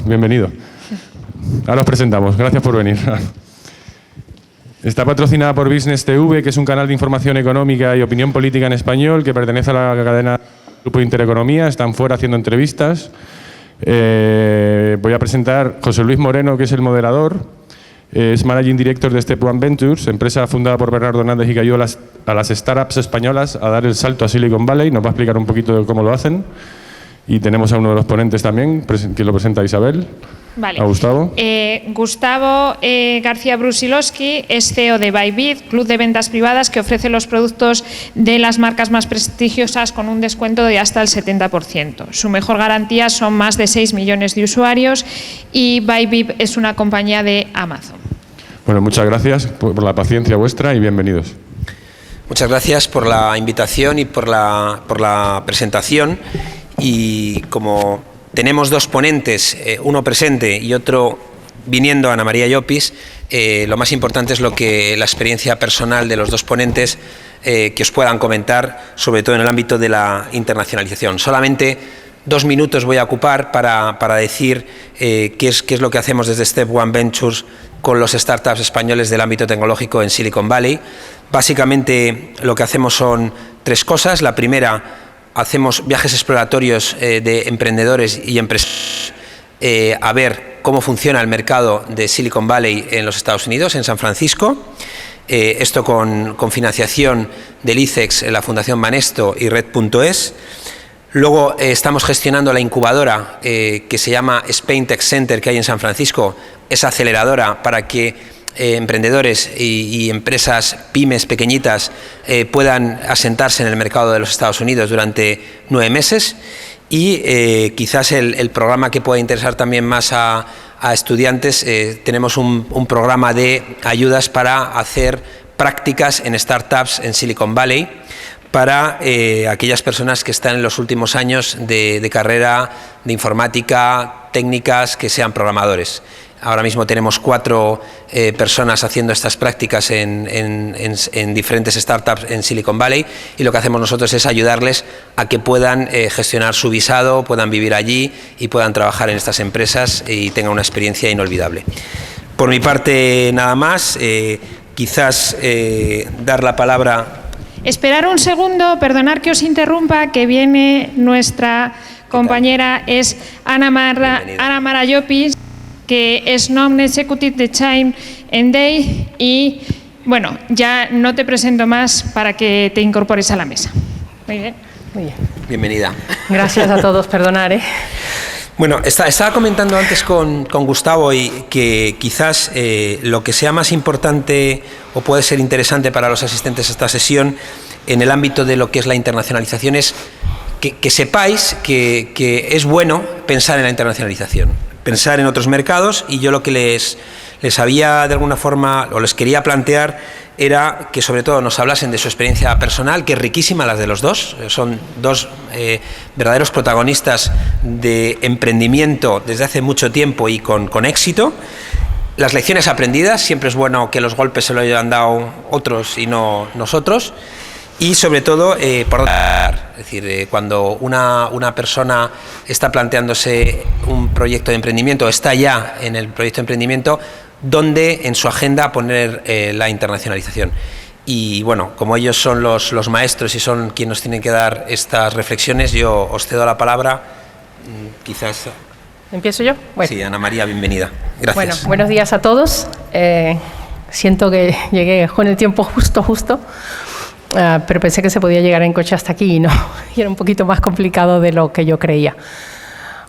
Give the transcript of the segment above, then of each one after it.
Bienvenido. Ahora os presentamos. Gracias por venir. Está patrocinada por Business TV, que es un canal de información económica y opinión política en español que pertenece a la cadena Grupo Intereconomía. Están fuera haciendo entrevistas. Voy a presentar a José Luis Moreno, que es el moderador. Es Managing Director de Step One Ventures, empresa fundada por Bernardo Hernández y que ayuda a las startups españolas a dar el salto a Silicon Valley. Nos va a explicar un poquito de cómo lo hacen. Y tenemos a uno de los ponentes también, que lo presenta Isabel. Vale. A Gustavo. Gustavo García Brusilowski es CEO de Bybit, club de ventas privadas que ofrece los productos de las marcas más prestigiosas con un descuento de hasta el 70%. Su mejor garantía son más de 6 millones de usuarios y Bybit es una compañía de Amazon. Bueno, muchas gracias por la paciencia vuestra y bienvenidos. Muchas gracias por la invitación y por la presentación. Y como tenemos dos ponentes, uno presente y otro viniendo, Ana María Llopis, lo más importante es la experiencia personal de los dos ponentes que os puedan comentar, sobre todo en el ámbito de la internacionalización. Solamente 2 minutos voy a ocupar para decir qué es lo que hacemos desde Step One Ventures con los startups españoles del ámbito tecnológico en Silicon Valley. Básicamente lo que hacemos son 3 cosas. La primera, hacemos viajes exploratorios de emprendedores y empresarios a ver cómo funciona el mercado de Silicon Valley en los Estados Unidos, en San Francisco. Esto con financiación del ICEX, la Fundación Banesto y Red.es. Luego estamos gestionando la incubadora que se llama Spain Tech Center, que hay en San Francisco, esa aceleradora para que emprendedores y empresas pymes pequeñitas puedan asentarse en el mercado de los Estados Unidos durante 9 meses y quizás el programa que pueda interesar también más a estudiantes, tenemos un programa de ayudas para hacer prácticas en startups en Silicon Valley para aquellas personas que están en los últimos años de carrera de informática, técnicas, que sean programadores. Ahora mismo tenemos 4 personas haciendo estas prácticas en diferentes startups en Silicon Valley y lo que hacemos nosotros es ayudarles a que puedan gestionar su visado, puedan vivir allí y puedan trabajar en estas empresas y tengan una experiencia inolvidable. Por mi parte nada más, quizás dar la palabra. Esperar un segundo, perdonar que os interrumpa, que viene nuestra compañera, es Ana Mara Llopis, que es Non-Executive de Chime and Day y, bueno, ya no te presento más para que te incorpores a la mesa. Muy bien. Muy bien. Bienvenida. Gracias a todos, perdonar. Bueno, estaba comentando antes con Gustavo y que quizás lo que sea más importante o puede ser interesante para los asistentes a esta sesión en el ámbito de lo que es la internacionalización es que sepáis que es bueno pensar en la internacionalización, pensar en otros mercados, y yo lo que les había de alguna forma o les quería plantear era que sobre todo nos hablasen de su experiencia personal, que es riquísima las de los dos, son dos verdaderos protagonistas de emprendimiento desde hace mucho tiempo y con éxito. Las lecciones aprendidas, siempre es bueno que los golpes se lo hayan dado otros y no nosotros. Y sobre todo, es decir, cuando una persona está planteándose un proyecto de emprendimiento, está ya en el proyecto de emprendimiento, ¿dónde en su agenda poner la internacionalización? Y bueno, como ellos son los maestros y son quienes nos tienen que dar estas reflexiones, yo os cedo la palabra, quizás. ¿Empiezo yo? Bueno. Sí, Ana María, bienvenida. Gracias. Bueno, buenos días a todos. Siento que llegué con el tiempo justo. Pero pensé que se podía llegar en coche hasta aquí y no, y era un poquito más complicado de lo que yo creía.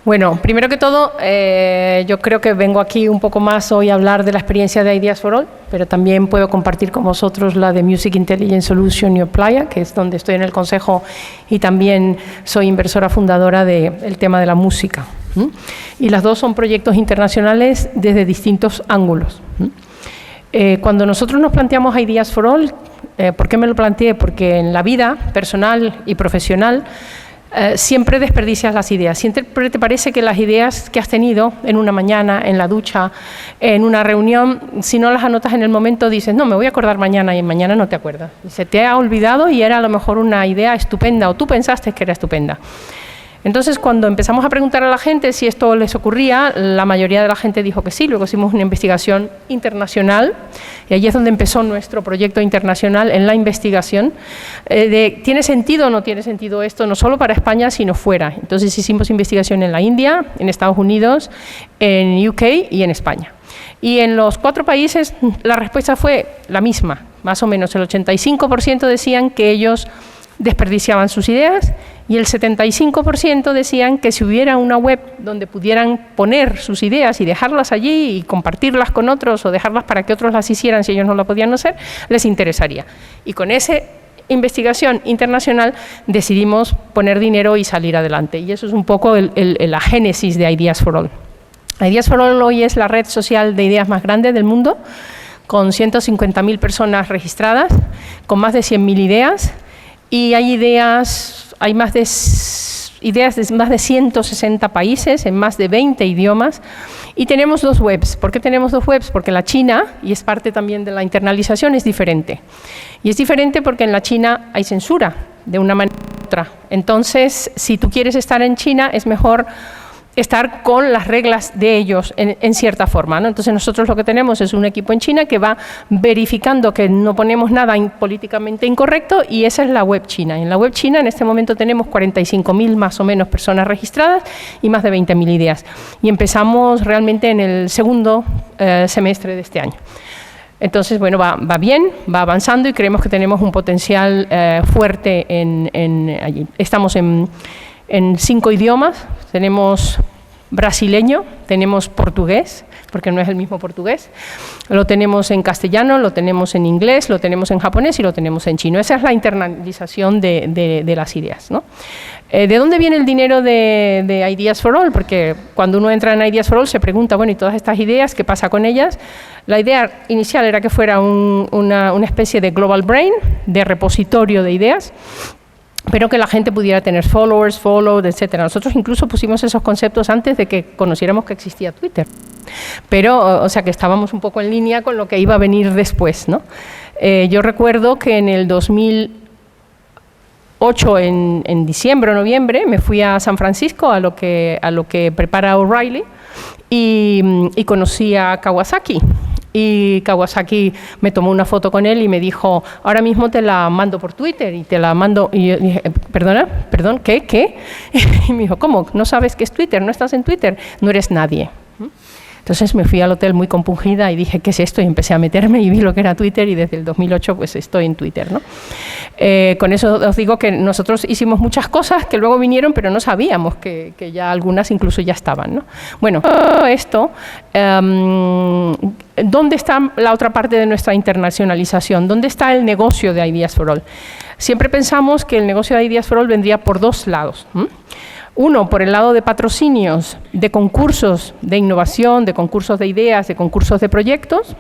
Bueno, primero que todo, yo creo que vengo aquí un poco más hoy a hablar de la experiencia de Ideas for All, pero también puedo compartir con vosotros la de Music Intelligence Solution y Playa, que es donde estoy en el consejo y también soy inversora fundadora del tema de la música. Y las dos son proyectos internacionales desde distintos ángulos. Cuando nosotros nos planteamos Ideas for All, ¿por qué me lo planteé? Porque en la vida personal y profesional siempre desperdicias las ideas. Siempre te parece que las ideas que has tenido en una mañana, en la ducha, en una reunión, si no las anotas en el momento, dices, no, me voy a acordar mañana, y mañana no te acuerdas. Se te ha olvidado y era a lo mejor una idea estupenda, o tú pensaste que era estupenda. Entonces, cuando empezamos a preguntar a la gente si esto les ocurría, la mayoría de la gente dijo que sí. Luego hicimos una investigación internacional y allí es donde empezó nuestro proyecto internacional en la investigación de ¿tiene sentido o no tiene sentido esto? No solo para España, sino fuera. Entonces, hicimos investigación en la India, en Estados Unidos, en UK y en España. Y en los 4 países la respuesta fue la misma, más o menos. El 85% decían que ellos desperdiciaban sus ideas y el 75% decían que si hubiera una web donde pudieran poner sus ideas y dejarlas allí y compartirlas con otros o dejarlas para que otros las hicieran si ellos no la podían hacer, les interesaría. Y con esa investigación internacional decidimos poner dinero y salir adelante. Y eso es un poco la génesis de Ideas for All. Ideas for All hoy es la red social de ideas más grande del mundo, con 150.000 personas registradas, con más de 100.000 ideas. Y hay más de ideas de más de 160 países, en más de 20 idiomas. Y tenemos 2 webs. ¿Por qué tenemos 2 webs? Porque la China, y es parte también de la internalización, es diferente. Y es diferente porque en la China hay censura, de una manera u otra. Entonces, si tú quieres estar en China, es mejor estar con las reglas de ellos en cierta forma, ¿no? Entonces nosotros lo que tenemos es un equipo en China que va verificando que no ponemos nada políticamente incorrecto y esa es la web china. En la web china en este momento tenemos 45.000 más o menos personas registradas y más de 20.000 ideas. Y empezamos realmente en el segundo semestre de este año. Entonces, bueno, va bien, va avanzando y creemos que tenemos un potencial fuerte allí. Estamos en 5 idiomas, tenemos brasileño, tenemos portugués, porque no es el mismo portugués, lo tenemos en castellano, lo tenemos en inglés, lo tenemos en japonés y lo tenemos en chino. Esa es la internalización de las ideas, ¿no? ¿De dónde viene el dinero de Ideas for All? Porque cuando uno entra en Ideas for All se pregunta, bueno, ¿y todas estas ideas, qué pasa con ellas? La idea inicial era que fuera una especie de global brain, de repositorio de ideas, pero que la gente pudiera tener followers, followed, etcétera. Nosotros incluso pusimos esos conceptos antes de que conociéramos que existía Twitter. Pero, o sea, que estábamos un poco en línea con lo que iba a venir después, ¿no? Yo recuerdo que en el 2008, en diciembre o noviembre, me fui a San Francisco a lo que prepara O'Reilly y conocí a Kawasaki. Y Kawasaki me tomó una foto con él y me dijo, ahora mismo te la mando por Twitter y te la mando. Y yo dije, perdón, ¿qué? Y me dijo, ¿cómo? ¿No sabes qué es Twitter? ¿No estás en Twitter? No eres nadie. Entonces me fui al hotel muy compungida y dije, ¿qué es esto? Y empecé a meterme y vi lo que era Twitter y desde el 2008 pues estoy en Twitter, ¿no? Con eso os digo que nosotros hicimos muchas cosas que luego vinieron, pero no sabíamos que ya algunas incluso ya estaban, ¿no? Bueno, todo esto, ¿dónde está la otra parte de nuestra internacionalización? ¿Dónde está el negocio de Ideas for All? Siempre pensamos que el negocio de Ideas for All vendría por 2 lados. Uno, por el lado de patrocinios, de concursos de innovación, de concursos de ideas, de concursos de proyectos,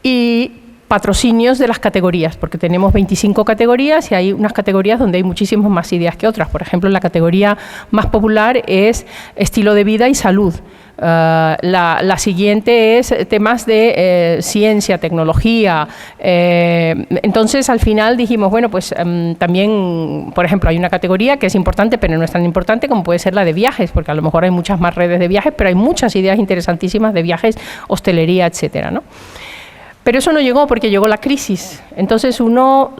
y patrocinios de las categorías, porque tenemos 25 categorías y hay unas categorías donde hay muchísimas más ideas que otras. Por ejemplo, la categoría más popular es estilo de vida y salud. La siguiente es temas de ciencia, tecnología. Entonces, al final dijimos, bueno, pues también, por ejemplo, hay una categoría que es importante, pero no es tan importante como puede ser la de viajes, porque a lo mejor hay muchas más redes de viajes, pero hay muchas ideas interesantísimas de viajes, hostelería, etcétera, ¿no? Pero eso no llegó porque llegó la crisis. Entonces, uno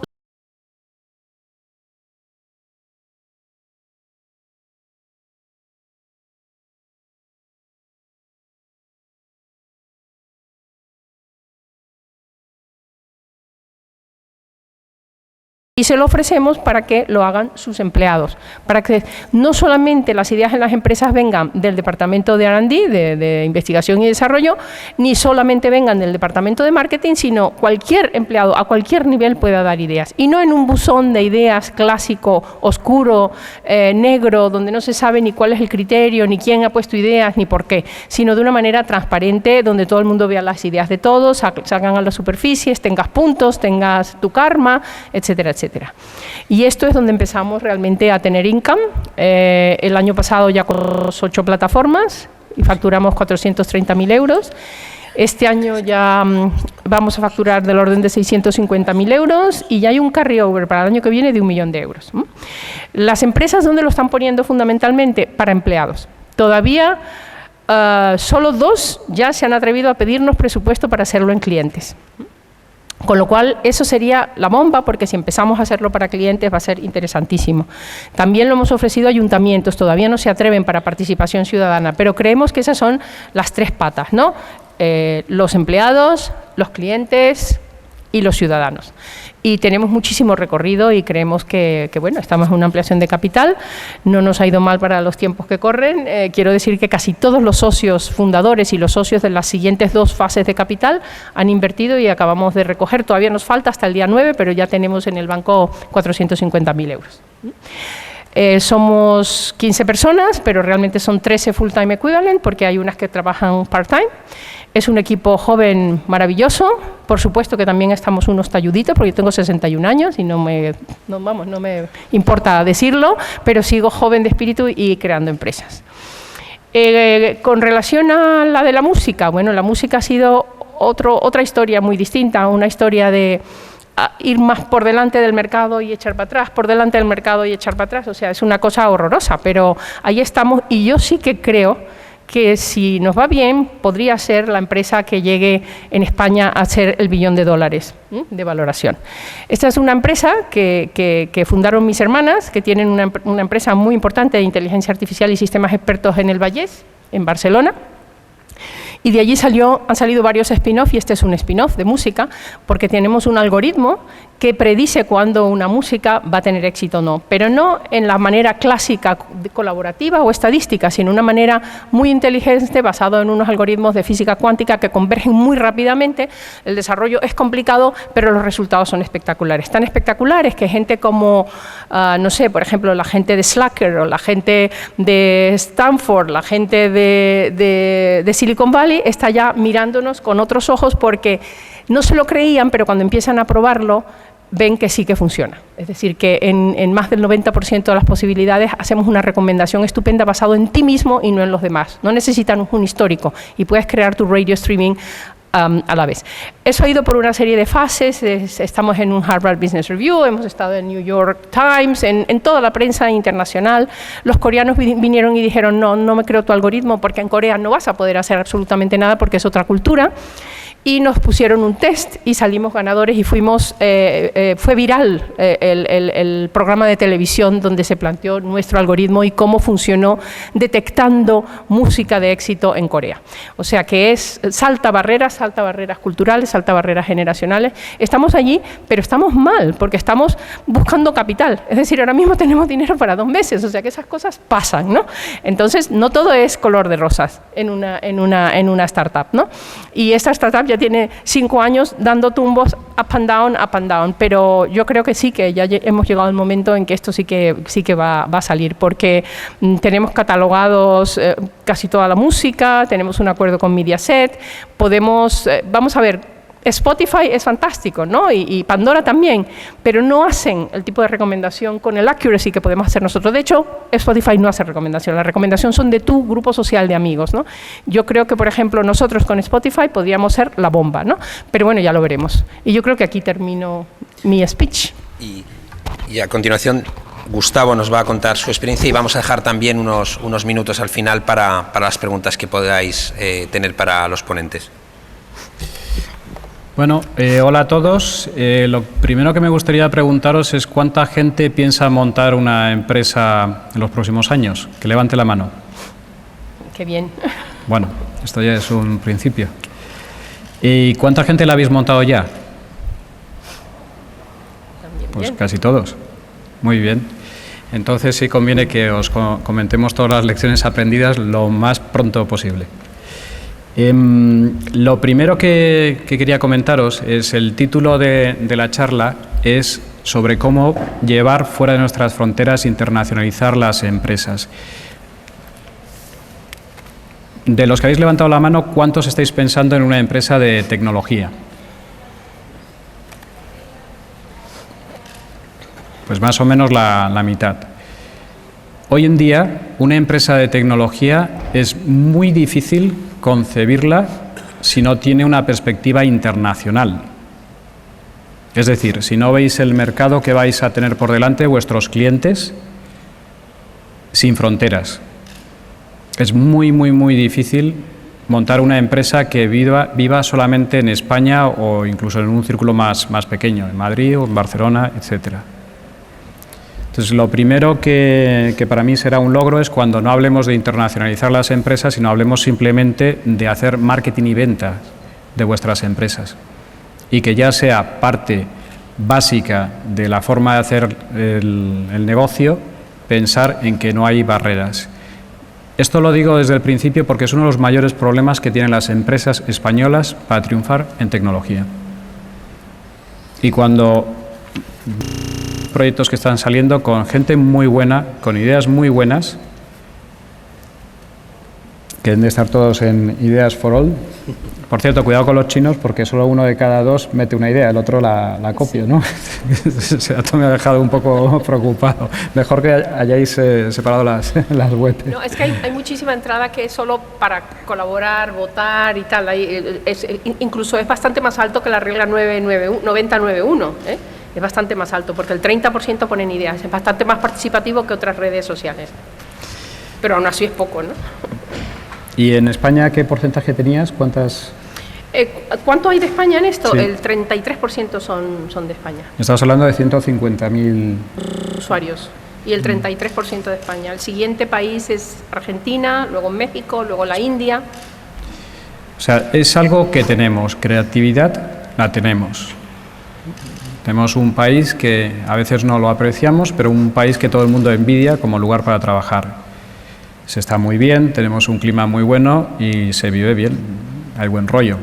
y se lo ofrecemos para que lo hagan sus empleados, para que no solamente las ideas en las empresas vengan del departamento de R&D, de investigación y desarrollo, ni solamente vengan del departamento de marketing, sino cualquier empleado a cualquier nivel pueda dar ideas, y no en un buzón de ideas clásico, oscuro, negro, donde no se sabe ni cuál es el criterio, ni quién ha puesto ideas, ni por qué, sino de una manera transparente, donde todo el mundo vea las ideas de todos, salgan a las superficies, tengas puntos, tengas tu karma, etcétera, etcétera. Y esto es donde empezamos realmente a tener income. El año pasado ya con 8 plataformas y facturamos 430.000 euros. Este año ya vamos a facturar del orden de 650.000 euros y ya hay un carryover para el año que viene de 1 millón de euros. Las empresas, ¿dónde lo están poniendo fundamentalmente? Para empleados. Todavía solo 2 ya se han atrevido a pedirnos presupuesto para hacerlo en clientes. Con lo cual, eso sería la bomba, porque si empezamos a hacerlo para clientes va a ser interesantísimo. También lo hemos ofrecido a ayuntamientos, todavía no se atreven para participación ciudadana, pero creemos que esas son las 3 patas, ¿no? Los empleados, los clientes y los ciudadanos. Y tenemos muchísimo recorrido y creemos que bueno, estamos en una ampliación de capital, no nos ha ido mal para los tiempos que corren. Quiero decir que casi todos los socios fundadores y los socios de las siguientes 2 fases de capital han invertido y acabamos de recoger, todavía nos falta hasta el día 9, pero ya tenemos en el banco 450.000 euros. Somos 15 personas, pero realmente son 13 full-time equivalent, porque hay unas que trabajan part-time. Es un equipo joven maravilloso, por supuesto que también estamos unos talluditos, porque yo tengo 61 años y no me importa decirlo, pero sigo joven de espíritu y creando empresas. Con relación a la de la música, bueno, la música ha sido otra historia muy distinta, una historia de ir más por delante del mercado y echar para atrás, por delante del mercado y echar para atrás, o sea, es una cosa horrorosa, pero ahí estamos y yo sí que creo que si nos va bien, podría ser la empresa que llegue en España a ser el $1 billón de valoración. Esta es una empresa que fundaron mis hermanas, que tienen una empresa muy importante de inteligencia artificial y sistemas expertos en el Vallès, en Barcelona. Y de allí han salido varios spin-off, y este es un spin-off de música, porque tenemos un algoritmo que predice cuándo una música va a tener éxito o no, pero no en la manera clásica colaborativa o estadística, sino una manera muy inteligente basado en unos algoritmos de física cuántica que convergen muy rápidamente. El desarrollo es complicado, pero los resultados son espectaculares. Tan espectaculares que gente como, no sé, por ejemplo, la gente de Slacker o la gente de Stanford, la gente de Silicon Valley está ya mirándonos con otros ojos porque no se lo creían, pero cuando empiezan a probarlo ven que sí que funciona. Es decir, que en más del 90% de las posibilidades hacemos una recomendación estupenda basado en ti mismo y no en los demás. No necesitan un histórico y puedes crear tu radio streaming a la vez. Eso ha ido por una serie de fases. Estamos en un Harvard Business Review, hemos estado en New York Times, en toda la prensa internacional. Los coreanos vinieron y dijeron, no me creo tu algoritmo porque en Corea no vas a poder hacer absolutamente nada porque es otra cultura. Y nos pusieron un test y salimos ganadores y fue viral el programa de televisión donde se planteó nuestro algoritmo y cómo funcionó detectando música de éxito en Corea. O sea que salta barreras culturales, salta barreras generacionales. Estamos allí, pero estamos mal porque estamos buscando capital. Es decir, ahora mismo tenemos dinero para 2 meses, o sea que esas cosas pasan, ¿no? Entonces, no todo es color de rosas en una startup, ¿no? Y esta startup ya tiene 5 años dando tumbos up and down, pero yo creo que sí, que ya hemos llegado al momento en que esto sí que va a salir, porque tenemos catalogados casi toda la música, tenemos un acuerdo con Mediaset, vamos a ver, Spotify es fantástico, ¿no? Y Pandora también, pero no hacen el tipo de recomendación con el accuracy que podemos hacer nosotros. De hecho, Spotify no hace recomendación, la recomendación son de tu grupo social de amigos, ¿no? Yo creo que, por ejemplo, nosotros con Spotify podríamos ser la bomba, ¿no? Pero bueno, ya lo veremos. Y yo creo que aquí termino mi speech. Y a continuación, Gustavo nos va a contar su experiencia y vamos a dejar también unos minutos al final para las preguntas que podáis tener para los ponentes. Bueno, hola a todos. Lo primero que me gustaría preguntaros es ¿cuánta gente piensa montar una empresa en los próximos años? Que levante la mano. Qué bien. Bueno, esto ya es un principio. ¿Y cuánta gente la habéis montado ya? También pues bien. Casi todos. Muy bien. Entonces sí conviene que os comentemos todas las lecciones aprendidas lo más pronto posible. Lo primero que quería comentaros es el título de la charla es sobre cómo llevar fuera de nuestras fronteras, internacionalizar las empresas. De los que habéis levantado la mano, ¿cuántos estáis pensando en una empresa de tecnología? Pues más o menos la mitad. Hoy en día, una empresa de tecnología es muy difícil concebirla si no tiene una perspectiva internacional. Es decir, si no veis el mercado que vais a tener por delante, vuestros clientes, sin fronteras. Es muy, muy, muy difícil montar una empresa que viva solamente en España o incluso en un círculo más pequeño, en Madrid o en Barcelona, etcétera. Entonces, lo primero que para mí será un logro es cuando no hablemos de internacionalizar las empresas, sino hablemos simplemente de hacer marketing y venta de vuestras empresas. Y que ya sea parte básica de la forma de hacer el negocio, pensar en que no hay barreras. Esto lo digo desde el principio porque es uno de los mayores problemas que tienen las empresas españolas para triunfar en tecnología. Y cuando proyectos que están saliendo con gente muy buena, con ideas muy buenas, que deben de estar todos en Ideas for All. Por cierto, cuidado con los chinos porque solo uno de cada dos mete una idea, el otro la copia, ¿no? Esto me ha dejado un poco preocupado. Mejor que hayáis separado las webs. No, es que hay muchísima entrada que es solo para colaborar, votar y tal. Incluso es bastante más alto que la regla 9091, ¿eh? Es bastante más alto porque el 30% ponen ideas. Es bastante más participativo que otras redes sociales. Pero aún así es poco, ¿no? ¿Y en España qué porcentaje tenías? ¿Cuántas? ¿Cuánto hay de España en esto? Sí. El 33% son de España. Estamos hablando de 150.000 usuarios. Y el 33% de España. El siguiente país es Argentina, luego México, luego la India. O sea, es algo que tenemos. Creatividad la tenemos. Tenemos un país que a veces no lo apreciamos, pero un país que todo el mundo envidia como lugar para trabajar. Se está muy bien, tenemos un clima muy bueno y se vive bien, hay buen rollo,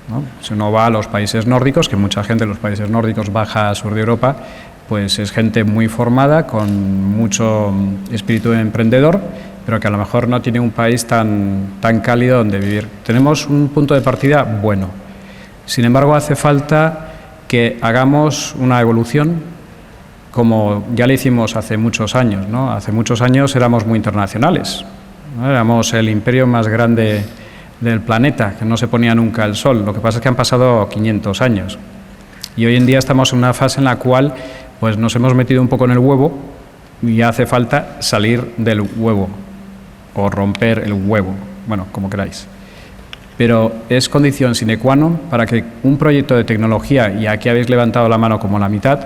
¿no? Si uno va a los países nórdicos, que mucha gente de los países nórdicos baja al sur de Europa, pues es gente muy formada, con mucho espíritu emprendedor, pero que a lo mejor no tiene un país tan cálido donde vivir. Tenemos un punto de partida bueno. Sin embargo, hace falta que hagamos una evolución como ya le hicimos hace muchos años, ¿no? Hace muchos años éramos muy internacionales, ¿no? Éramos el imperio más grande del planeta, que no se ponía nunca el sol. Lo que pasa es que han pasado 500 años. Y hoy en día estamos en una fase en la cual pues, nos hemos metido un poco en el huevo y hace falta salir del huevo o romper el huevo, bueno, como queráis. Pero es condición sine qua non para que un proyecto de tecnología, y aquí habéis levantado la mano como la mitad,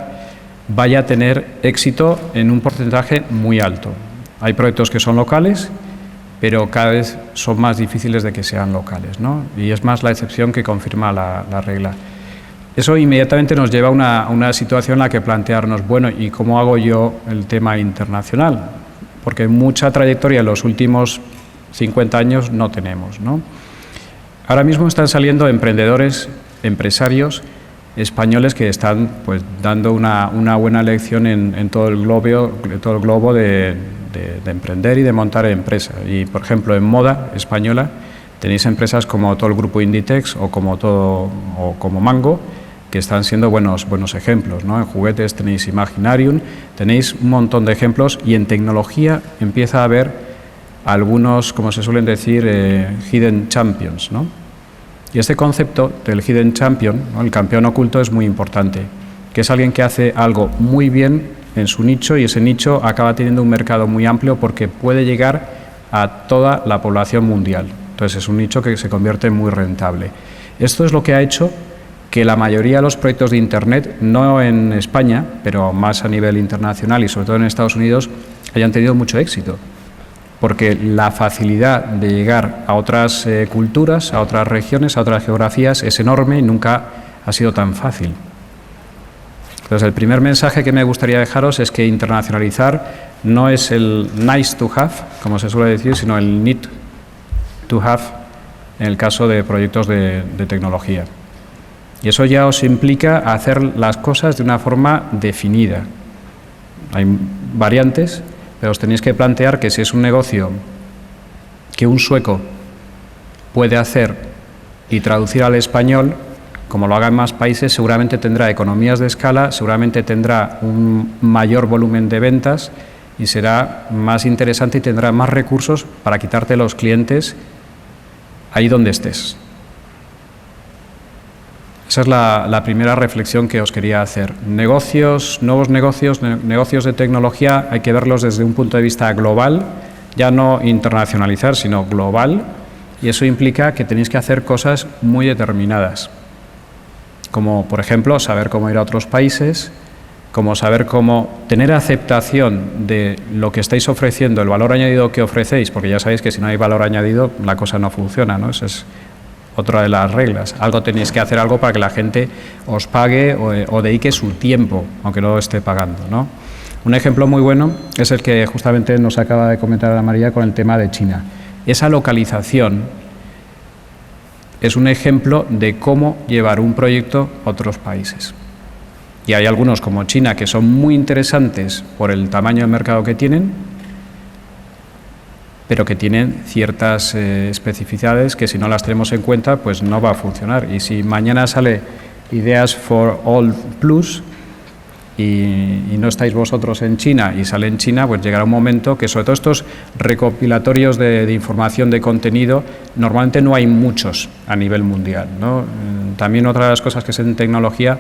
vaya a tener éxito en un porcentaje muy alto. Hay proyectos que son locales, pero cada vez son más difíciles de que sean locales, ¿no? Y es más la excepción que confirma la regla. Eso inmediatamente nos lleva a una situación en la que plantearnos, bueno, ¿y cómo hago yo el tema internacional? Porque mucha trayectoria en los últimos 50 años no tenemos, ¿no? Ahora mismo están saliendo emprendedores, empresarios españoles que están pues, dando una buena lección en todo el globo de emprender y de montar empresas. Y, por ejemplo, en moda española tenéis empresas como todo el grupo Inditex o como Mango, que están siendo buenos ejemplos, ¿no? En juguetes tenéis Imaginarium, tenéis un montón de ejemplos, y en tecnología empieza a haber algunos, como se suelen decir, hidden champions, ¿no? Y este concepto del hidden champion, ¿no? El campeón oculto, es muy importante, que es alguien que hace algo muy bien en su nicho y ese nicho acaba teniendo un mercado muy amplio porque puede llegar a toda la población mundial. Entonces es un nicho que se convierte en muy rentable. Esto es lo que ha hecho que la mayoría de los proyectos de Internet, no en España, pero más a nivel internacional y sobre todo en Estados Unidos, hayan tenido mucho éxito. Porque la facilidad de llegar a otras culturas, a otras regiones, a otras geografías es enorme y nunca ha sido tan fácil. Entonces, el primer mensaje que me gustaría dejaros es que internacionalizar no es el nice to have, como se suele decir, sino el need to have en el caso de proyectos de tecnología. Y eso ya os implica hacer las cosas de una forma definida. Hay variantes, pero os tenéis que plantear que si es un negocio que un sueco puede hacer y traducir al español, como lo haga en más países, seguramente tendrá economías de escala, seguramente tendrá un mayor volumen de ventas y será más interesante y tendrá más recursos para quitarte los clientes ahí donde estés. Esa es la primera reflexión que os quería hacer. Negocios, nuevos negocios, negocios de tecnología, hay que verlos desde un punto de vista global, ya no internacionalizar, sino global, y eso implica que tenéis que hacer cosas muy determinadas, como por ejemplo saber cómo ir a otros países, como saber cómo tener aceptación de lo que estáis ofreciendo, el valor añadido que ofrecéis, porque ya sabéis que si no hay valor añadido la cosa no funciona, ¿no? Esa es otra de las reglas. Algo tenéis que hacer algo para que la gente os pague o dedique su tiempo, aunque no lo esté pagando, ¿no? Un ejemplo muy bueno es el que justamente nos acaba de comentar Ana María con el tema de China. Esa localización es un ejemplo de cómo llevar un proyecto a otros países. Y hay algunos como China que son muy interesantes por el tamaño del mercado que tienen, pero que tienen ciertas especificidades que si no las tenemos en cuenta pues no va a funcionar. Y si mañana sale Ideas for All Plus y no estáis vosotros en China y sale en China, pues llegará un momento que sobre todo estos recopilatorios de información, de contenido, normalmente no hay muchos a nivel mundial, ¿no? También otra de las cosas que es en tecnología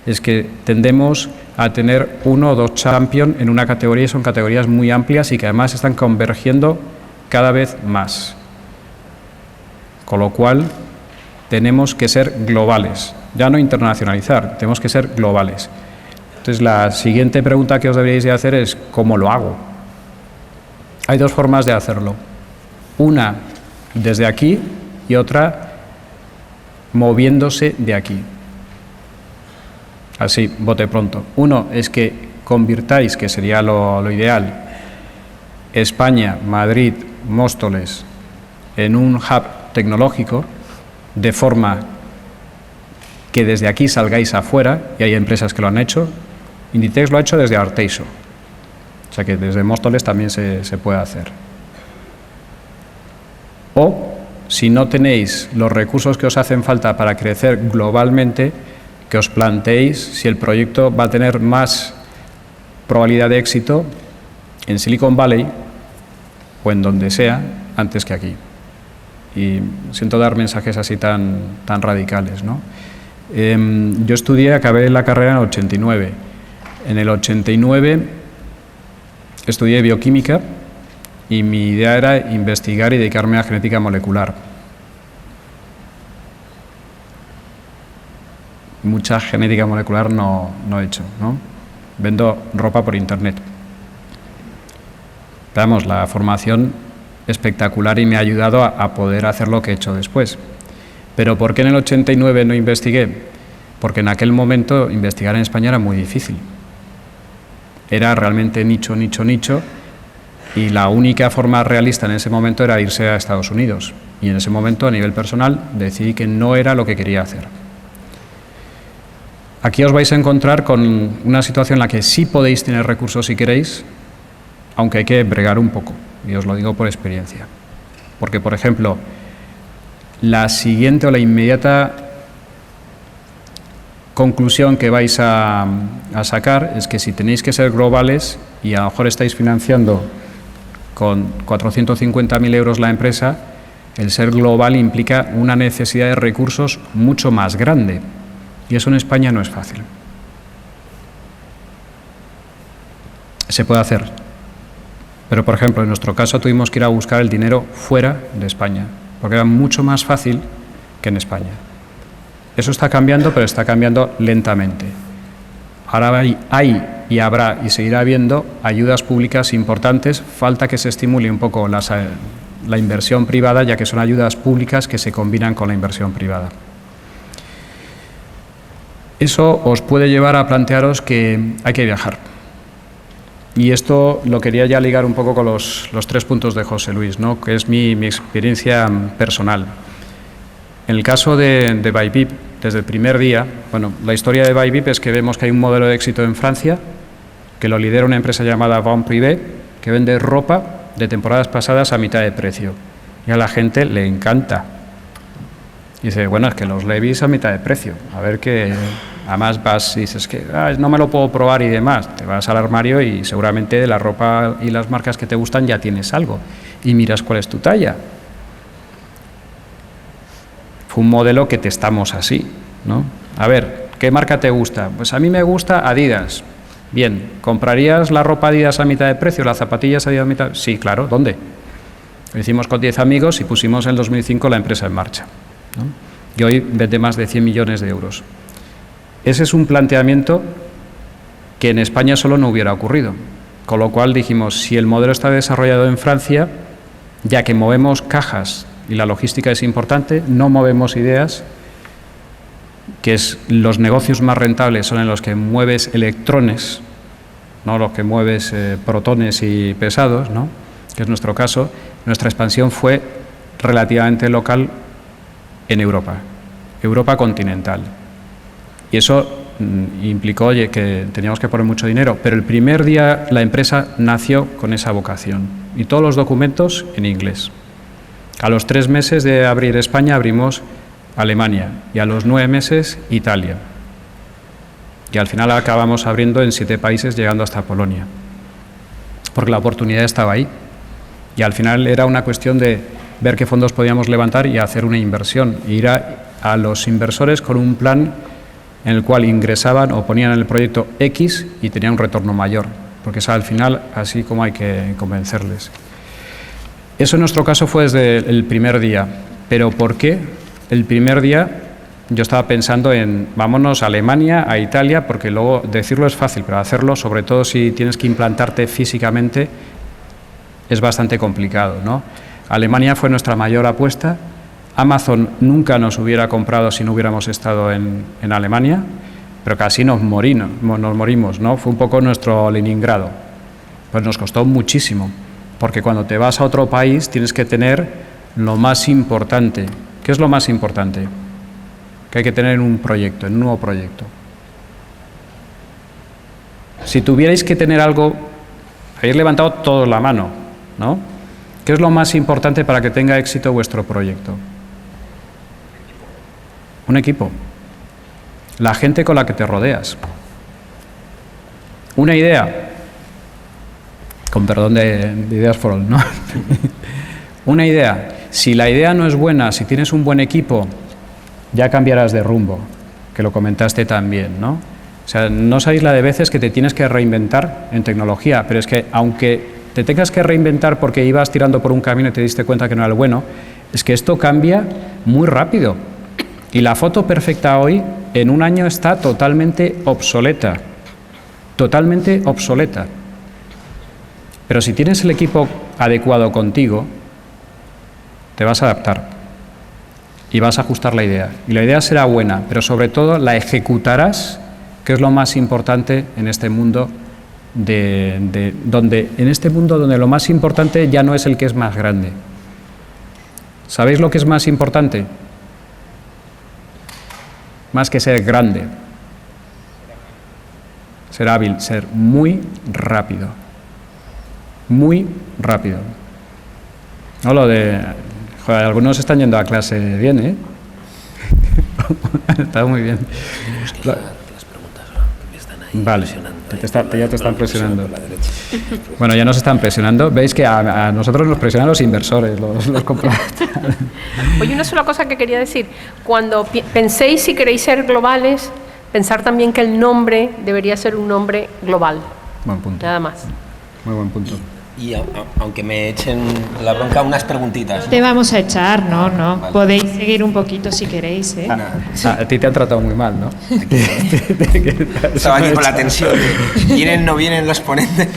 es que tendemos a tener 1 o 2 champions en una categoría y son categorías muy amplias y que además están convergiendo cada vez más. Con lo cual tenemos que ser globales, ya no internacionalizar, tenemos que ser globales. Entonces la siguiente pregunta que os deberíais de hacer es ¿cómo lo hago? Hay 2 formas de hacerlo. Una desde aquí y otra moviéndose de aquí. Así, bote pronto. Uno es que convirtáis, que sería lo ideal, España, Madrid, Móstoles, en un hub tecnológico, de forma que desde aquí salgáis afuera, y hay empresas que lo han hecho. Inditex lo ha hecho desde Arteixo, o sea que desde Móstoles también se puede hacer. O, si no tenéis los recursos que os hacen falta para crecer globalmente, que os planteéis si el proyecto va a tener más probabilidad de éxito en Silicon Valley o en donde sea antes que aquí. Y siento dar mensajes así tan radicales, ¿no? Yo acabé la carrera en el 89. En el 89 estudié bioquímica y mi idea era investigar y dedicarme a genética molecular. Mucha genética molecular no he hecho, ¿no? Vendo ropa por internet. Vamos, la formación espectacular y me ha ayudado a poder hacer lo que he hecho después. Pero ¿por qué en el 89 no investigué? Porque en aquel momento investigar en España era muy difícil. Era realmente nicho, y la única forma realista en ese momento era irse a Estados Unidos. Y en ese momento, a nivel personal, decidí que no era lo que quería hacer. Aquí os vais a encontrar con una situación en la que sí podéis tener recursos si queréis, aunque hay que bregar un poco, y os lo digo por experiencia. Porque, por ejemplo, la siguiente o la inmediata conclusión que vais a sacar es que si tenéis que ser globales y a lo mejor estáis financiando con 450.000 euros la empresa, el ser global implica una necesidad de recursos mucho más grande. Y eso en España no es fácil. Se puede hacer. Pero, por ejemplo, en nuestro caso tuvimos que ir a buscar el dinero fuera de España, porque era mucho más fácil que en España. Eso está cambiando, pero está cambiando lentamente. Ahora hay y habrá y seguirá habiendo ayudas públicas importantes. Falta que se estimule un poco la inversión privada, ya que son ayudas públicas que se combinan con la inversión privada. Eso os puede llevar a plantearos que hay que viajar. Y esto lo quería ya ligar un poco con los 3 puntos de José Luis, ¿no? Que es mi experiencia personal. En el caso de Bybip, desde el primer día, bueno, la historia de Bybip es que vemos que hay un modelo de éxito en Francia, que lo lidera una empresa llamada Bon Privé, que vende ropa de temporadas pasadas a mitad de precio. Y a la gente le encanta. Y dice, bueno, es que los Levi's a mitad de precio. A ver que, además vas y dices que no me lo puedo probar y demás. Te vas al armario y seguramente de la ropa y las marcas que te gustan ya tienes algo. Y miras cuál es tu talla. Fue un modelo que testamos así, ¿no? A ver, ¿qué marca te gusta? Pues a mí me gusta Adidas. Bien, ¿comprarías la ropa Adidas a mitad de precio, las zapatillas Adidas a mitad? Sí, claro, ¿dónde? Lo hicimos con 10 amigos y pusimos en 2005 la empresa en marcha, ¿no? Y hoy vende más de 100 millones de euros. Ese es un planteamiento que en España solo no hubiera ocurrido. Con lo cual dijimos, si el modelo está desarrollado en Francia, ya que movemos cajas y la logística es importante, no movemos ideas, que es los negocios más rentables son en los que mueves electrones, no los que mueves protones y pesados, ¿no? Que es nuestro caso. Nuestra expansión fue relativamente local en Europa, Europa continental. Y eso implicó, oye, que teníamos que poner mucho dinero, pero el primer día la empresa nació con esa vocación y todos los documentos en inglés. A los 3 meses de abrir España abrimos Alemania y a los 9 meses Italia. Y al final acabamos abriendo en 7 países, llegando hasta Polonia, porque la oportunidad estaba ahí. Y al final era una cuestión de ver qué fondos podíamos levantar y hacer una inversión, e ir a los inversores con un plan en el cual ingresaban o ponían en el proyecto X y tenían un retorno mayor, porque es al final así como hay que convencerles. Eso en nuestro caso fue desde el primer día. ¿Pero por qué? El primer día yo estaba pensando en vámonos a Alemania, a Italia, porque luego decirlo es fácil, pero hacerlo, sobre todo si tienes que implantarte físicamente, es bastante complicado, ¿no? Alemania fue nuestra mayor apuesta. Amazon nunca nos hubiera comprado si no hubiéramos estado en Alemania, pero casi nos morimos, ¿no? Fue un poco nuestro Leningrado. Pues nos costó muchísimo, porque cuando te vas a otro país tienes que tener lo más importante. ¿Qué es lo más importante? Que hay que tener en un proyecto, en un nuevo proyecto. Si tuvierais que tener algo, habéis levantado todos la mano, ¿no? ¿Qué es lo más importante para que tenga éxito vuestro proyecto? Un equipo. La gente con la que te rodeas. Una idea. Con perdón de ideas for all, ¿no? Una idea. Si la idea no es buena, si tienes un buen equipo, ya cambiarás de rumbo, que lo comentaste también, ¿no? O sea, no sabéis la de veces que te tienes que reinventar en tecnología, pero es que aunque te tengas que reinventar porque ibas tirando por un camino y te diste cuenta que no era el bueno, es que esto cambia muy rápido. Y la foto perfecta hoy, en un año, está totalmente obsoleta. Totalmente obsoleta. Pero si tienes el equipo adecuado contigo, te vas a adaptar y vas a ajustar la idea. Y la idea será buena, pero sobre todo la ejecutarás, que es lo más importante en este mundo donde lo más importante ya no es el que es más grande. ¿Sabéis lo que es más importante? Más que ser grande. Ser hábil, ser muy rápido. Muy rápido. No lo de... Joder, algunos están yendo a clase bien, ¿eh? Está muy bien. Las preguntas que me están ahí vale, presionando. ya te están presionando. Bueno, ya nos están presionando. Veis que a nosotros nos presionan los inversores, los compradores. Oye, una sola cosa que quería decir. Cuando penséis si queréis ser globales, pensar también que el nombre debería ser un nombre global. Buen punto. Nada más. Muy buen punto. Y aunque me echen la bronca, unas preguntitas. Te vamos a echar, no. Vale. Podéis seguir un poquito si queréis, ¿eh? A ti te han tratado muy mal, ¿no? Estaba aquí con la tensión. ¿Vienen, no vienen los ponentes?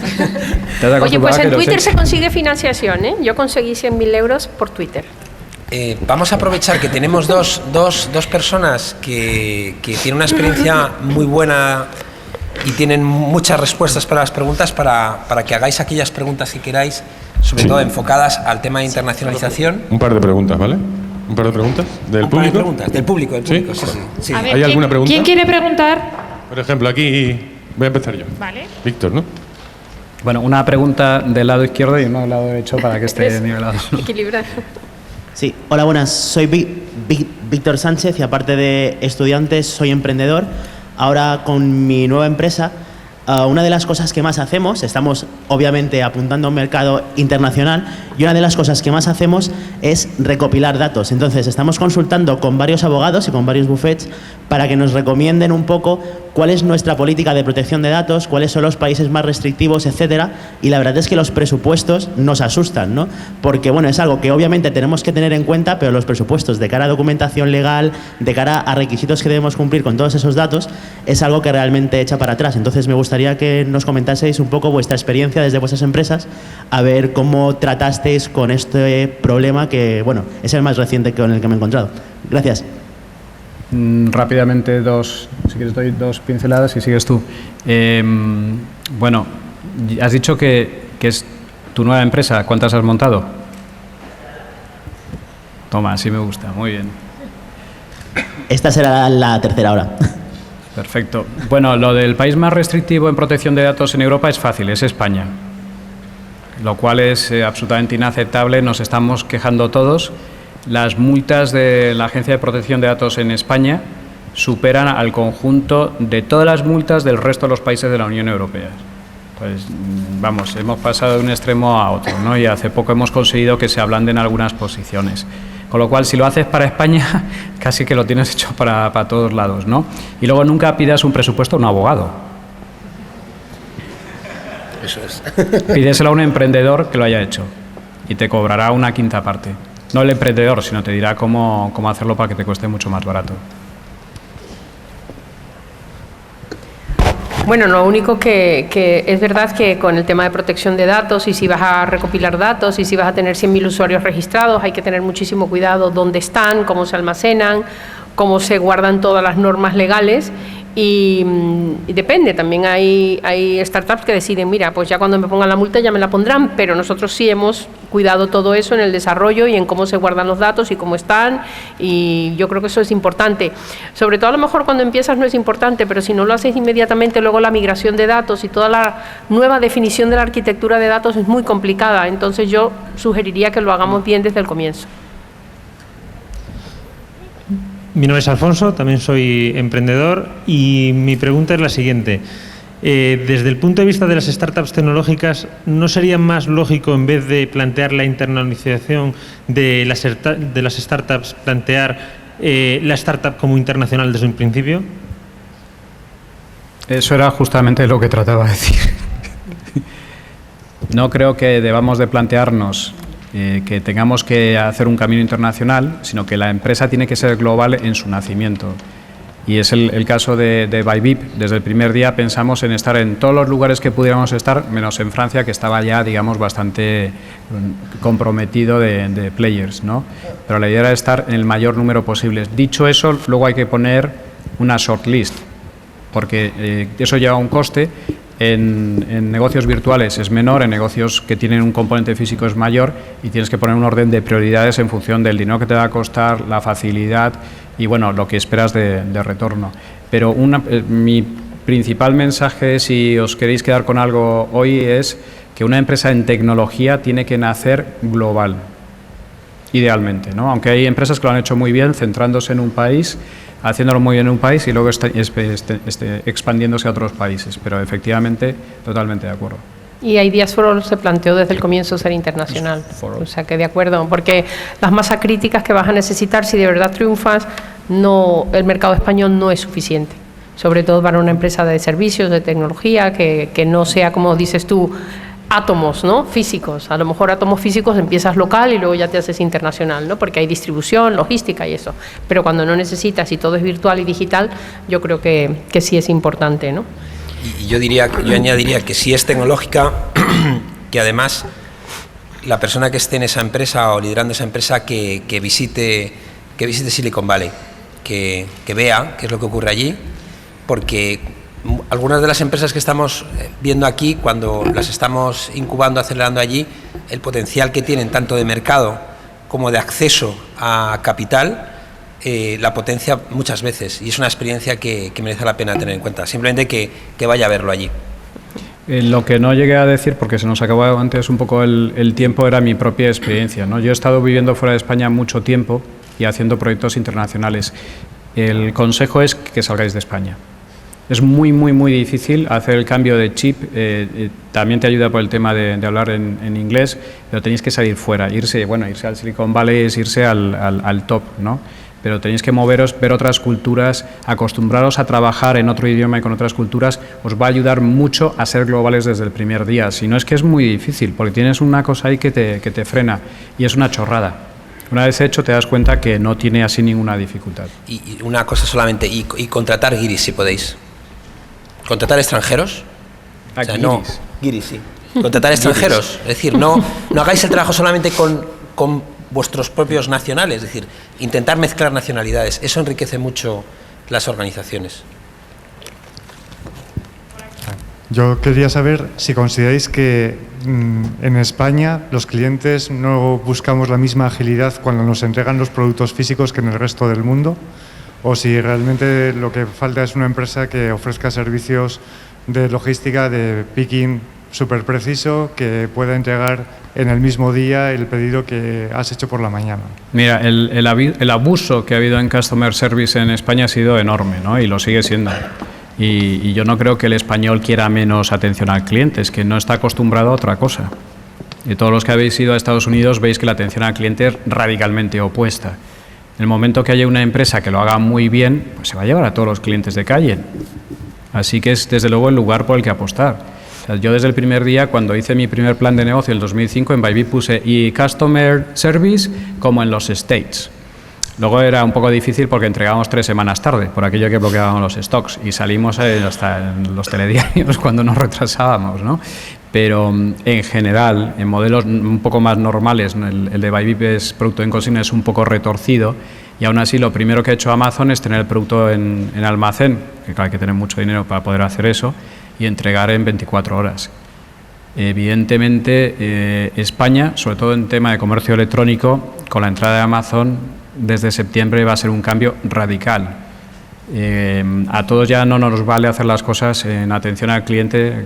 Oye, pues en Twitter se consigue financiación, ¿eh? Yo conseguí 100.000 euros por Twitter. Vamos a aprovechar que tenemos dos personas que tienen una experiencia muy buena y tienen muchas respuestas para las preguntas para que hagáis aquellas preguntas que queráis, sobre todo enfocadas al tema de internacionalización. Un par de preguntas, ¿vale? Un par de preguntas. ¿Del público? Del público, ¿Sí? sí. A ver, ¿Hay alguna pregunta? ¿Quién quiere preguntar? Por ejemplo, aquí voy a empezar yo. Vale. Víctor, ¿no? Bueno, una pregunta del lado izquierdo y una del lado derecho para que esté nivelado. Equilibrar. Sí, hola, buenas. Soy Víctor Sánchez y aparte de estudiante soy emprendedor. Ahora con mi nueva empresa Una de las cosas que más hacemos, estamos obviamente apuntando a un mercado internacional, y una de las cosas que más hacemos es recopilar datos. Entonces, estamos consultando con varios abogados y con varios bufetes para que nos recomienden un poco cuál es nuestra política de protección de datos, cuáles son los países más restrictivos, etcétera. Y la verdad es que los presupuestos nos asustan, ¿no? Porque, bueno, es algo que obviamente tenemos que tener en cuenta, pero los presupuestos de cara a documentación legal, de cara a requisitos que debemos cumplir con todos esos datos, es algo que realmente echa para atrás. Entonces, me gustaría que nos comentaseis un poco vuestra experiencia desde vuestras empresas, a ver cómo tratasteis con este problema que, bueno, es el más reciente con el que me he encontrado. Gracias. Rápidamente, si quieres doy dos pinceladas y sigues tú. Bueno, has dicho que es tu nueva empresa. ¿Cuántas has montado? Toma, así me gusta, muy bien. Esta será la tercera ahora. Perfecto. Bueno, lo del país más restrictivo en protección de datos en Europa es fácil, es España, lo cual es absolutamente inaceptable. Nos estamos quejando todos. Las multas de la Agencia de Protección de Datos en España superan al conjunto de todas las multas del resto de los países de la Unión Europea. Pues vamos, hemos pasado de un extremo a otro, ¿no? Y hace poco hemos conseguido que se ablanden algunas posiciones. Con lo cual, si lo haces para España, casi que lo tienes hecho para todos lados, ¿no? Y luego nunca pidas un presupuesto a un abogado. Eso es. Pídeselo a un emprendedor que lo haya hecho y te cobrará una quinta parte. No el emprendedor, sino te dirá cómo hacerlo para que te cueste mucho más barato. Bueno, lo único que es verdad que con el tema de protección de datos, y si vas a recopilar datos, y si vas a tener 100.000 usuarios registrados, hay que tener muchísimo cuidado dónde están, cómo se almacenan, cómo se guardan todas las normas legales. Y depende, también hay startups que deciden, mira, pues ya cuando me pongan la multa ya me la pondrán, pero nosotros sí hemos cuidado todo eso en el desarrollo y en cómo se guardan los datos y cómo están, y yo creo que eso es importante. Sobre todo a lo mejor cuando empiezas no es importante, pero si no lo haces inmediatamente, luego la migración de datos y toda la nueva definición de la arquitectura de datos es muy complicada. Entonces yo sugeriría que lo hagamos bien desde el comienzo. Mi nombre es Alfonso, también soy emprendedor, y mi pregunta es la siguiente. Desde el punto de vista de las startups tecnológicas, ¿no sería más lógico, en vez de plantear la internacionalización de las startups, plantear la startup como internacional desde un principio? Eso era justamente lo que trataba de decir. No creo que debamos de plantearnos que tengamos que hacer un camino internacional, sino que la empresa tiene que ser global en su nacimiento. Y es el caso de Bybit. Desde el primer día pensamos en estar en todos los lugares que pudiéramos estar, menos en Francia, que estaba ya, digamos, bastante comprometido de players, ¿no? Pero la idea era estar en el mayor número posible. Dicho eso, luego hay que poner una shortlist, porque eso lleva un coste. En negocios virtuales es menor, en negocios que tienen un componente físico es mayor, y tienes que poner un orden de prioridades en función del dinero que te va a costar, la facilidad y, bueno, lo que esperas de retorno. Pero mi principal mensaje, si os queréis quedar con algo hoy, es que una empresa en tecnología tiene que nacer global, idealmente, ¿no? Aunque hay empresas que lo han hecho muy bien, centrándose en un país, haciéndolo muy bien en un país y luego expandiéndose a otros países. Pero efectivamente, totalmente de acuerdo. Y Ideas for All se planteó desde el comienzo ser internacional. O sea que de acuerdo, porque las masas críticas que vas a necesitar, si de verdad triunfas, el mercado español no es suficiente. Sobre todo para una empresa de servicios, de tecnología, que no sea, como dices tú, átomos, ¿no? Físicos. A lo mejor átomos físicos empiezas local y luego ya te haces internacional, ¿no? Porque hay distribución, logística y eso. Pero cuando no necesitas y todo es virtual y digital, yo creo que sí es importante, ¿no? Y yo añadiría que si es tecnológica, que además la persona que esté en esa empresa o liderando esa empresa que visite Silicon Valley, que vea qué es lo que ocurre allí, porque algunas de las empresas que estamos viendo aquí, cuando las estamos incubando, acelerando allí, el potencial que tienen tanto de mercado como de acceso a capital, la potencia muchas veces, y es una experiencia que merece la pena tener en cuenta, simplemente que vaya a verlo allí. Lo que no llegué a decir, porque se nos acabó antes un poco el tiempo, era mi propia experiencia, ¿no? Yo he estado viviendo fuera de España mucho tiempo y haciendo proyectos internacionales. El consejo es que salgáis de España. Es muy, muy, muy difícil hacer el cambio de chip. También te ayuda por el tema de hablar en inglés, pero tenéis que salir fuera, irse al Silicon Valley es irse al top, ¿no? Pero tenéis que moveros, ver otras culturas, acostumbraros a trabajar en otro idioma y con otras culturas, os va a ayudar mucho a ser globales desde el primer día. Si no, es que es muy difícil, porque tienes una cosa ahí que te frena, y es una chorrada. Una vez hecho, te das cuenta que no tiene así ninguna dificultad. Y una cosa solamente, y contratar guiris, si podéis. ¿Contratar extranjeros? O sea, no, guiris, sí. Contratar extranjeros. Es decir, no hagáis el trabajo solamente con vuestros propios nacionales, es decir, intentar mezclar nacionalidades. Eso enriquece mucho las organizaciones. Yo quería saber si consideráis que en España los clientes no buscamos la misma agilidad cuando nos entregan los productos físicos que en el resto del mundo, o si realmente lo que falta es una empresa que ofrezca servicios de logística, de picking súper preciso, que pueda entregar en el mismo día el pedido que has hecho por la mañana. Mira, el abuso que ha habido en Customer Service en España ha sido enorme, ¿no? Y lo sigue siendo. Y yo no creo que el español quiera menos atención al cliente, es que no está acostumbrado a otra cosa. Y todos los que habéis ido a Estados Unidos veis que la atención al cliente es radicalmente opuesta. En el momento que haya una empresa que lo haga muy bien, pues se va a llevar a todos los clientes de calle. Así que es desde luego el lugar por el que apostar. O sea, yo desde el primer día, cuando hice mi primer plan de negocio en el 2005, en Bybit puse y Customer Service como en los States. Luego era un poco difícil porque entregábamos 3 semanas tarde, por aquello que bloqueábamos los stocks, y salimos hasta en los telediarios cuando nos retrasábamos, ¿no? Pero en general, en modelos un poco más normales, el de Bybit es producto en consigna, es un poco retorcido, y aún así lo primero que ha hecho Amazon es tener el producto en almacén, que claro, hay que tener mucho dinero para poder hacer eso, y entregar en 24 horas. Evidentemente, España, sobre todo en tema de comercio electrónico, con la entrada de Amazon, desde septiembre va a ser un cambio radical. A todos ya no nos vale hacer las cosas en atención al cliente,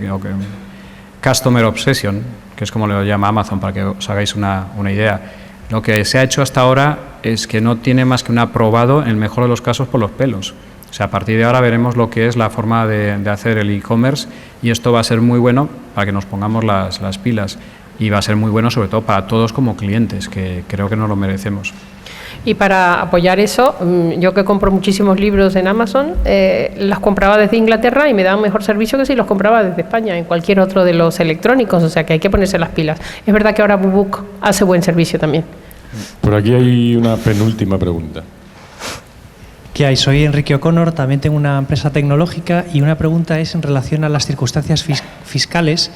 Customer Obsession, que es como lo llama Amazon, para que os hagáis una idea. Lo que se ha hecho hasta ahora es que no tiene más que un aprobado, en el mejor de los casos, por los pelos. O sea, a partir de ahora veremos lo que es la forma de hacer el e-commerce, y esto va a ser muy bueno para que nos pongamos las pilas, y va a ser muy bueno sobre todo para todos como clientes, que creo que nos lo merecemos. Y para apoyar eso, yo que compro muchísimos libros en Amazon, los compraba desde Inglaterra y me daban mejor servicio que si los compraba desde España, en cualquier otro de los electrónicos, o sea que hay que ponerse las pilas. Es verdad que ahora BookBook hace buen servicio también. Por aquí hay una penúltima pregunta. ¿Qué hay? Soy Enrique O'Connor, también tengo una empresa tecnológica, y una pregunta es en relación a las circunstancias fiscales,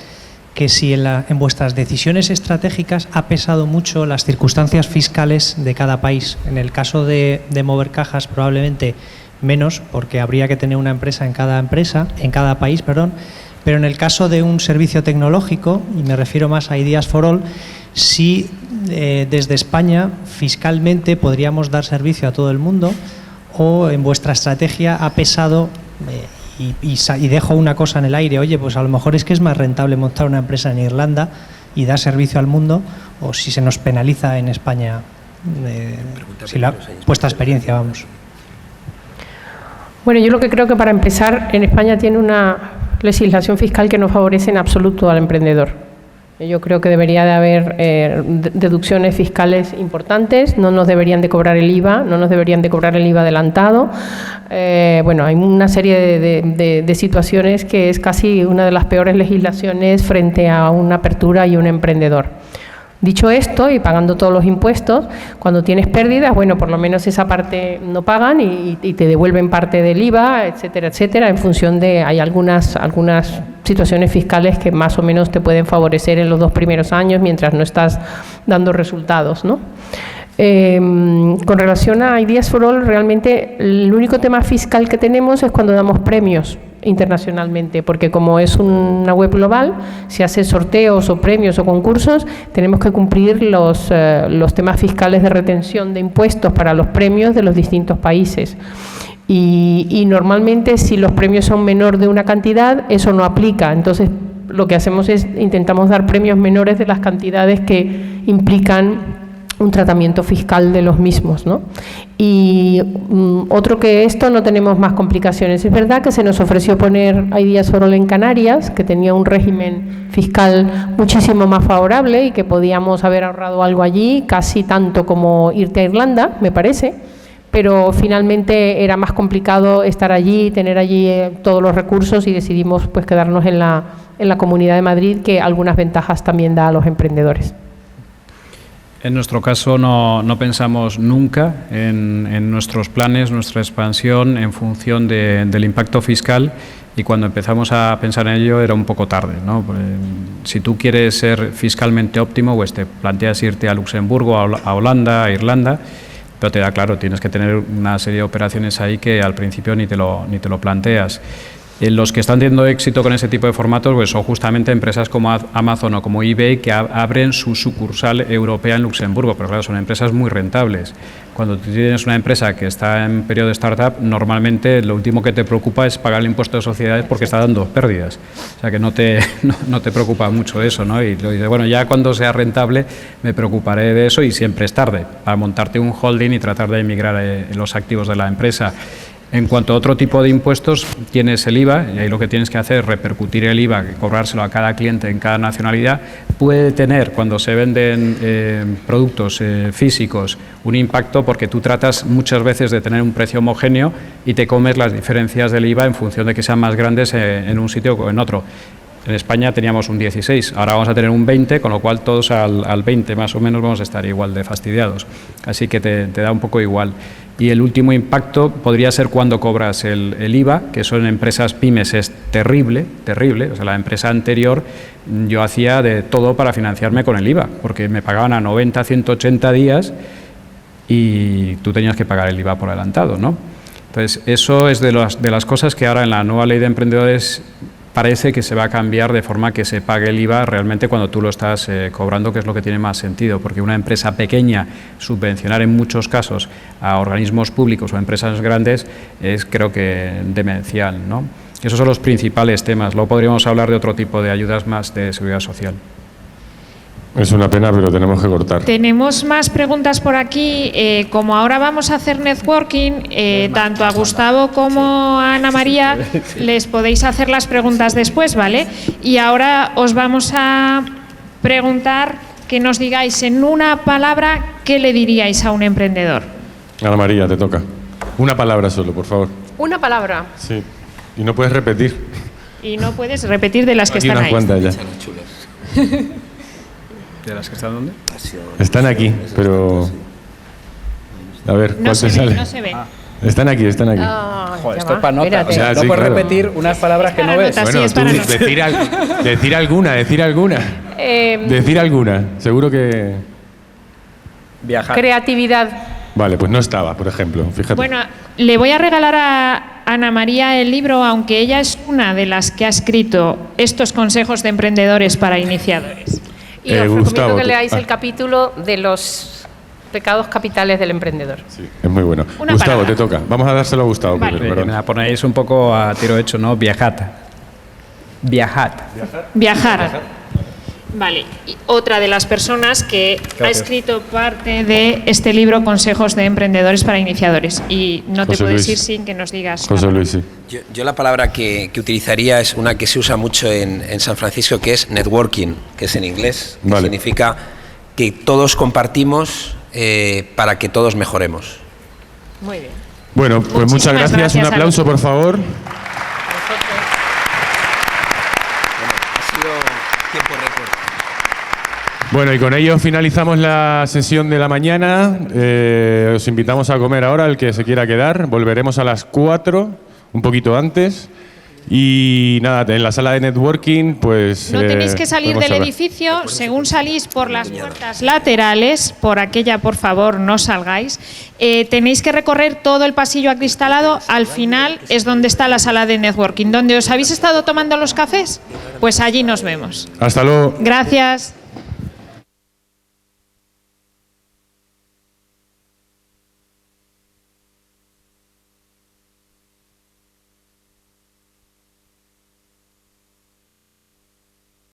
que si en vuestras decisiones estratégicas ha pesado mucho las circunstancias fiscales de cada país. En el caso de mover cajas probablemente menos, porque habría que tener una empresa en cada país, pero en el caso de un servicio tecnológico, y me refiero más a Ideas for All, si desde España fiscalmente podríamos dar servicio a todo el mundo, o en vuestra estrategia ha pesado, y dejo una cosa en el aire, oye, pues a lo mejor es que es más rentable montar una empresa en Irlanda y dar servicio al mundo, o si se nos penaliza en España, vuestra experiencia, vamos. Bueno, yo lo que creo que para empezar, en España tiene una legislación fiscal que no favorece en absoluto al emprendedor. Yo creo que debería de haber deducciones fiscales importantes, no nos deberían de cobrar el IVA, no nos deberían de cobrar el IVA adelantado. Bueno, hay una serie de situaciones que es casi una de las peores legislaciones frente a una apertura y un emprendedor. Dicho esto, y pagando todos los impuestos, cuando tienes pérdidas, bueno, por lo menos esa parte no pagan y te devuelven parte del IVA, etcétera, etcétera, en función de, hay algunas situaciones fiscales que más o menos te pueden favorecer en los 2 primeros años mientras no estás dando resultados, ¿no? Con relación a Ideas for All, realmente el único tema fiscal que tenemos es cuando damos premios internacionalmente, porque como es una web global, si hace sorteos o premios o concursos, tenemos que cumplir los temas fiscales de retención de impuestos para los premios de los distintos países. Y normalmente si los premios son menor de una cantidad, eso no aplica. Entonces lo que hacemos es intentamos dar premios menores de las cantidades que implican un tratamiento fiscal de los mismos, ¿no? Y otro que esto no tenemos más complicaciones. Es verdad que se nos ofreció poner Ideas for All en Canarias, que tenía un régimen fiscal muchísimo más favorable y que podíamos haber ahorrado algo allí, casi tanto como irte a Irlanda, me parece, pero finalmente era más complicado estar allí, tener allí todos los recursos y decidimos pues quedarnos en la Comunidad de Madrid, que algunas ventajas también da a los emprendedores. En nuestro caso no pensamos nunca en nuestros planes, nuestra expansión en función del impacto fiscal, y cuando empezamos a pensar en ello era un poco tarde, ¿no? Si tú quieres ser fiscalmente óptimo, pues te planteas irte a Luxemburgo, a Holanda, a Irlanda, pero te da claro, tienes que tener una serie de operaciones ahí que al principio ni te lo planteas. Los que están teniendo éxito con ese tipo de formatos pues son justamente empresas como Amazon o como eBay, que abren su sucursal europea en Luxemburgo, pero claro, son empresas muy rentables. Cuando tú tienes una empresa que está en periodo de startup, normalmente lo último que te preocupa es pagar el impuesto de sociedades porque está dando pérdidas. O sea que no te preocupa mucho eso, ¿no? Y lo dices, bueno, ya cuando sea rentable me preocuparé de eso, y siempre es tarde para montarte un holding y tratar de emigrar los activos de la empresa. En cuanto a otro tipo de impuestos, tienes el IVA, y ahí lo que tienes que hacer es repercutir el IVA, cobrárselo a cada cliente en cada nacionalidad. Puede tener, cuando se venden productos físicos, un impacto, porque tú tratas muchas veces de tener un precio homogéneo y te comes las diferencias del IVA en función de que sean más grandes en un sitio o en otro. En España teníamos un 16, ahora vamos a tener un 20, con lo cual todos al 20 más o menos vamos a estar igual de fastidiados. Así que te da un poco igual. Y el último impacto podría ser cuando cobras el IVA, que son empresas pymes, es terrible. O sea, la empresa anterior yo hacía de todo para financiarme con el IVA, porque me pagaban a 90, 180 días y tú tenías que pagar el IVA por adelantado, ¿no? Entonces, eso es de las cosas que ahora en la nueva ley de emprendedores parece que se va a cambiar de forma que se pague el IVA realmente cuando tú lo estás cobrando, que es lo que tiene más sentido, porque una empresa pequeña subvencionar en muchos casos a organismos públicos o empresas grandes es, creo que, demencial, ¿no? Esos son los principales temas. Luego podríamos hablar de otro tipo de ayudas más de seguridad social. Es una pena, pero tenemos que cortar. Tenemos más preguntas por aquí. Como ahora vamos a hacer networking, tanto a Gustavo como a Ana María les podéis hacer las preguntas después, ¿vale? Y ahora os vamos a preguntar que nos digáis en una palabra qué le diríais a un emprendedor. Ana María, te toca. Una palabra solo, por favor. Una palabra. Sí. Y no puedes repetir. Y no puedes repetir de las que Aquí están unas ahí. cuantas ya. ¿De las que están dónde? Están aquí, pero... A ver, No ¿cuál se te ven, sale? no se ven. Están aquí. Joder, esto es para nota. O sea, Ya, no sí, puedes claro. repetir unas palabras que no ves. Así Bueno, es tú para nosotros. decir alguna. Decir alguna. Seguro que... Viajar. Creatividad. Vale, pues no estaba, por ejemplo. Fíjate. Bueno, le voy a regalar a Ana María el libro, aunque ella es una de las que ha escrito estos consejos de emprendedores para iniciadores. Y os Gustavo, recomiendo que tú- leáis el capítulo de los pecados capitales del emprendedor. Sí, es muy bueno. Una Gustavo, palabra. te toca. Vamos a dárselo a Gustavo Vale. primero, Me perdón. la ponéis un poco a tiro hecho, ¿no? Viajad. Viajar. Vale. Y otra de las personas que ha escrito parte de este libro, Consejos de Emprendedores para Iniciadores. Y no te José puedes Luis. ir sin que nos digas. José Luis, sí. Yo la palabra que utilizaría es una que se usa mucho en San Francisco, que es networking, que es en inglés, que Vale. significa que todos compartimos para que todos mejoremos. Muy bien. Bueno, pues muchas Muchísimas gracias. gracias Un a aplauso, por favor. Ha sido tiempo récord. Bueno, y con ello finalizamos la sesión de la mañana. Os invitamos a comer ahora, el que se quiera quedar. Volveremos a las 4, un poquito antes. Y nada, en la sala de networking, pues... No tenéis que salir podemos del hablar. edificio, según salís por las puertas laterales, por aquella, por favor, no salgáis. Tenéis que recorrer todo el pasillo acristalado. Al final es donde está la sala de networking. ¿Donde os habéis estado tomando los cafés? Pues allí nos vemos. Hasta luego. Gracias.